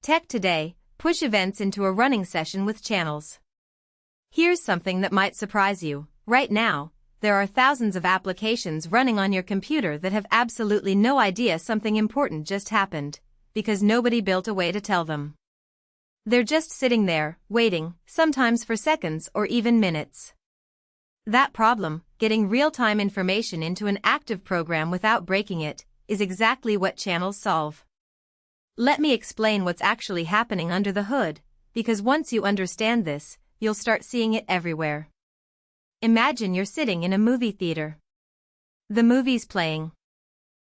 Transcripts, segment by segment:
Tech Today, push events into a running session with channels. Here's something that might surprise you. Right now, there are thousands of applications running on your computer that have absolutely no idea something important just happened, because nobody built a way to tell them. They're just sitting there, waiting, sometimes for seconds or even minutes. That problem, getting real-time information into an active program without breaking it, is exactly what channels solve. Let me explain what's actually happening under the hood, because once you understand this, you'll start seeing it everywhere. Imagine you're sitting in a movie theater. The movie's playing.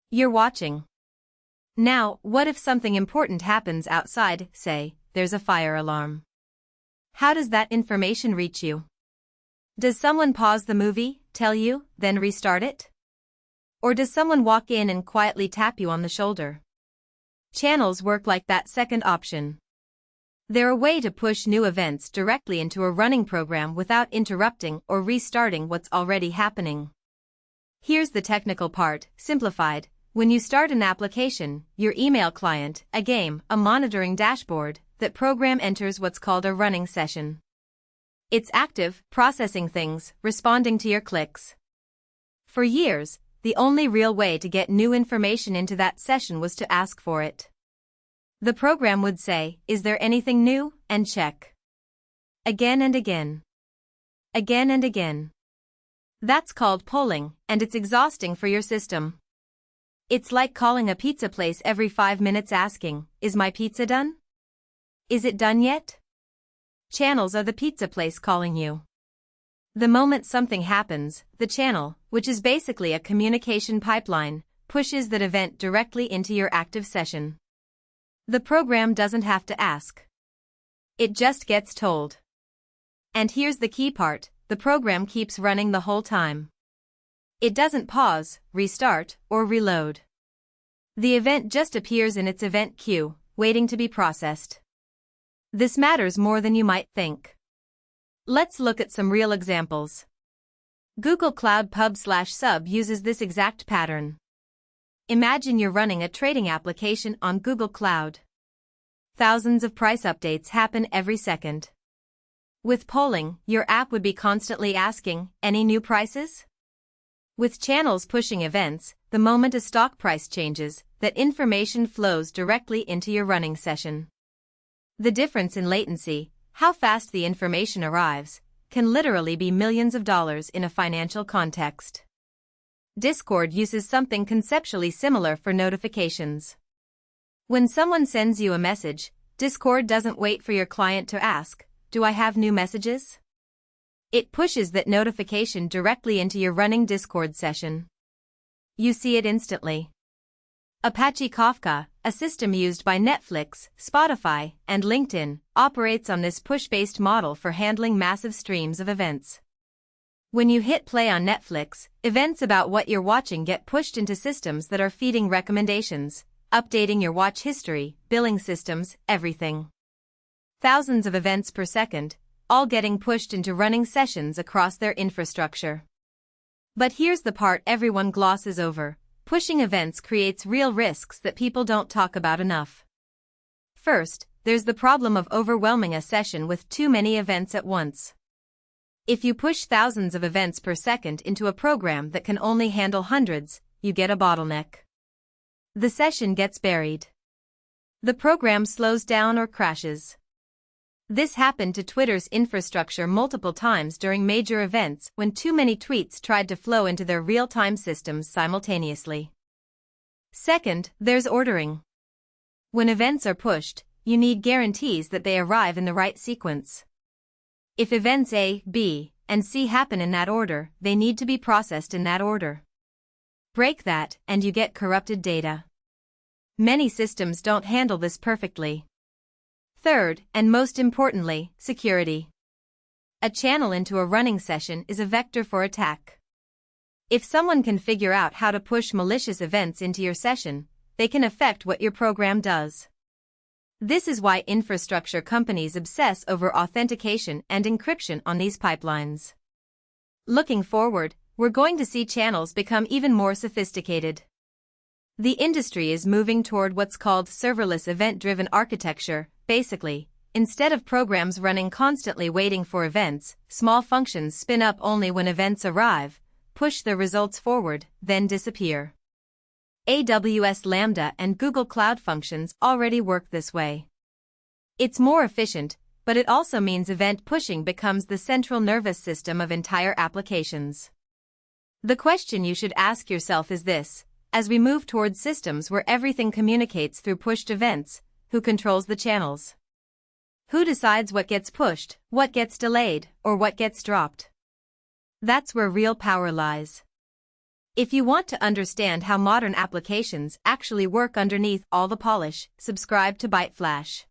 You're watching. Now, what if something important happens outside, say, there's a fire alarm? How does that information reach you? Does someone pause the movie, tell you, then restart it? Or does someone walk in and quietly tap you on the shoulder? Channels work like that second option. They're a way to push new events directly into a running program without interrupting or restarting what's already happening. Here's the technical part, simplified. When you start an application, your email client, a game, a monitoring dashboard, that program enters what's called a running session. It's active, processing things, responding to your clicks. For years, the only real way to get new information into that session was to ask for it. The program would say, "Is there anything new?" and check. Again and again. Again and again. That's called polling, and it's exhausting for your system. It's like calling a pizza place every 5 minutes asking, "Is my pizza done? Is it done yet?" Channels are the pizza place calling you. The moment something happens, the channel, which is basically a communication pipeline, pushes that event directly into your active session. The program doesn't have to ask. It just gets told. And here's the key part, the program keeps running the whole time. It doesn't pause, restart, or reload. The event just appears in its event queue, waiting to be processed. This matters more than you might think. Let's look at some real examples. Google Cloud Pub/Sub uses this exact pattern. Imagine you're running a trading application on Google Cloud. Thousands of price updates happen every second. With polling, your app would be constantly asking, "Any new prices?" With channels pushing events, the moment a stock price changes, that information flows directly into your running session. The difference in latency, how fast the information arrives, can literally be millions of dollars in a financial context. Discord uses something conceptually similar for notifications. When someone sends you a message, Discord doesn't wait for your client to ask, "Do I have new messages?" It pushes that notification directly into your running Discord session. You see it instantly. Apache Kafka, a system used by Netflix, Spotify, and LinkedIn, operates on this push-based model for handling massive streams of events. When you hit play on Netflix, events about what you're watching get pushed into systems that are feeding recommendations, updating your watch history, billing systems, everything. Thousands of events per second, all getting pushed into running sessions across their infrastructure. But here's the part everyone glosses over. Pushing events creates real risks that people don't talk about enough. First, there's the problem of overwhelming a session with too many events at once. If you push thousands of events per second into a program that can only handle hundreds, you get a bottleneck. The session gets buried. The program slows down or crashes. This happened to Twitter's infrastructure multiple times during major events when too many tweets tried to flow into their real-time systems simultaneously. Second, there's ordering. When events are pushed, you need guarantees that they arrive in the right sequence. If events A, B, and C happen in that order, they need to be processed in that order. Break that, and you get corrupted data. Many systems don't handle this perfectly. Third, and most importantly, security. A channel into a running session is a vector for attack. If someone can figure out how to push malicious events into your session, they can affect what your program does. This is why infrastructure companies obsess over authentication and encryption on these pipelines. Looking forward, we're going to see channels become even more sophisticated. The industry is moving toward what's called serverless event-driven architecture. Basically, instead of programs running constantly waiting for events, small functions spin up only when events arrive, push the results forward, then disappear. AWS Lambda and Google Cloud Functions already work this way. It's more efficient, but it also means event pushing becomes the central nervous system of entire applications. The question you should ask yourself is this: as we move towards systems where everything communicates through pushed events, who controls the channels? Who decides what gets pushed, what gets delayed, or what gets dropped? That's where real power lies. If you want to understand how modern applications actually work underneath all the polish, subscribe to Byte Flash.